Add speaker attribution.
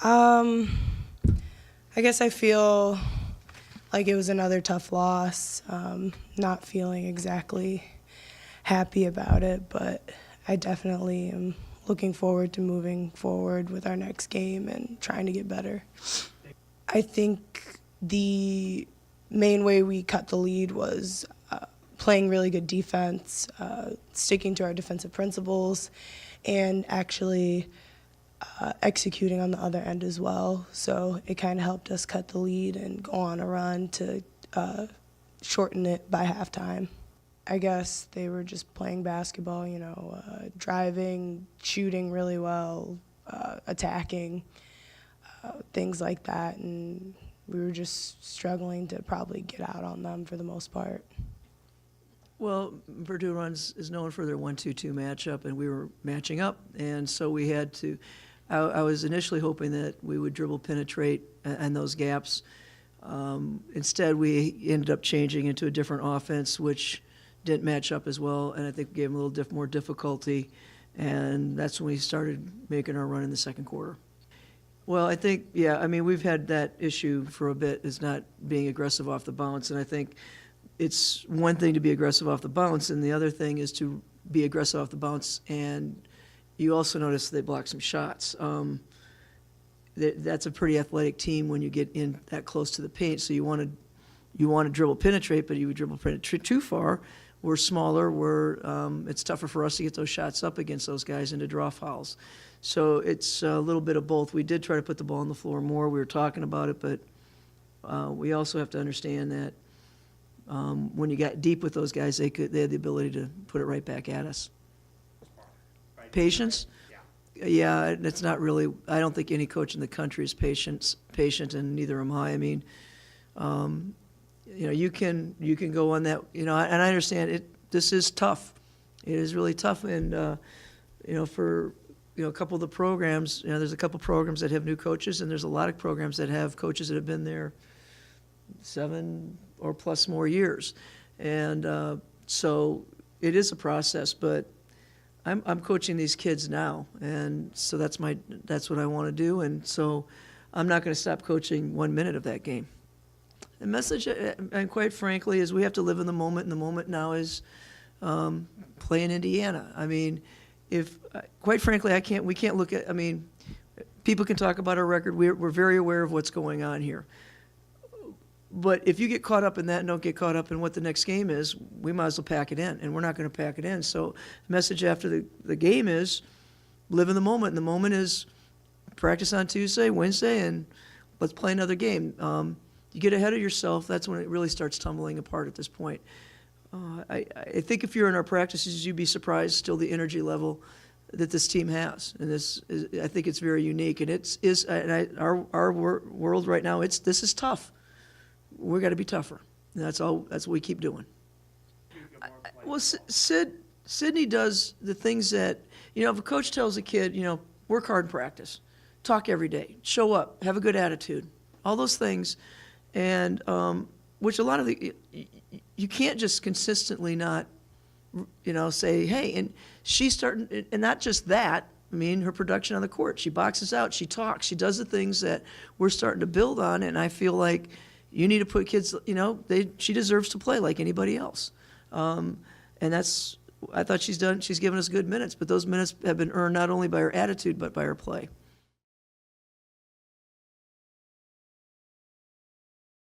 Speaker 1: I guess I feel like it was another tough loss, not feeling exactly happy about it, but I definitely am looking forward to moving forward with our next game and trying to get better. I think the main way we cut the lead was playing really good defense, sticking to our defensive principles, and actually executing on the other end as well. So it kind of helped us cut the lead and go on a run to shorten it by halftime. I guess they were just playing basketball, driving, shooting really well, attacking, things like that. And we were just struggling to probably get out on them for the most part.
Speaker 2: Well, Purdue is known for their 1-2-2 matchup, and we were matching up. And so we had to I was initially hoping that we would dribble penetrate and those gaps. Instead, we ended up changing into a different offense, which didn't match up as well, and I think gave them a little more difficulty. And that's when we started making our run in the second quarter. Well, I think, we've had that issue for a bit, is not being aggressive off the bounce. And I think it's one thing to be aggressive off the bounce, and the other thing is to be aggressive off the bounce. And you also notice they blocked some shots. That's a pretty athletic team when you get in that close to the paint. So you want to dribble penetrate, but you would dribble penetrate too far. We're smaller. It's tougher for us to get those shots up against those guys and to draw fouls. So it's a little bit of both. We did try to put the ball on the floor more. We were talking about it, but we also have to understand that when you got deep with those guys, they had the ability to put it right back at us. Patience? Yeah, it's not really. I don't think any coach in the country is patient, and neither am I. I mean, you can go on that. And I understand it. This is tough. It is really tough, and for a couple of the programs, there's a couple programs that have new coaches, and there's a lot of programs that have coaches that have been there 7 or plus more years, and so it is a process, but I'm coaching these kids now, and so that's what I want to do, and so I'm not going to stop coaching 1 minute of that game. The message, and quite frankly, is we have to live in the moment, and the moment now is playing Indiana. I mean, quite frankly, we can't look at, people can talk about our record. We're very aware of what's going on here. But if you get caught up in that and don't get caught up in what the next game is, we might as well pack it in, and we're not going to pack it in. So the message after the game is live in the moment, and the moment is practice on Tuesday, Wednesday, and let's play another game. You get ahead of yourself, that's when it really starts tumbling apart at this point. I think if you're in our practices, you'd be surprised still the energy level that this team has, and I think it's very unique. And our world right now, this is tough. We've got to be tougher. And that's what we keep doing. Well, Sydney does the things that, if a coach tells a kid, work hard in practice, talk every day, show up, have a good attitude, all those things, and which a lot of you can't just consistently not, say, hey, and she's starting, and not just that, her production on the court, she boxes out, she talks, she does the things that we're starting to build on, and I feel like you need to put kids, she deserves to play like anybody else. And I thought she's given us good minutes, but those minutes have been earned not only by her attitude, but by her play.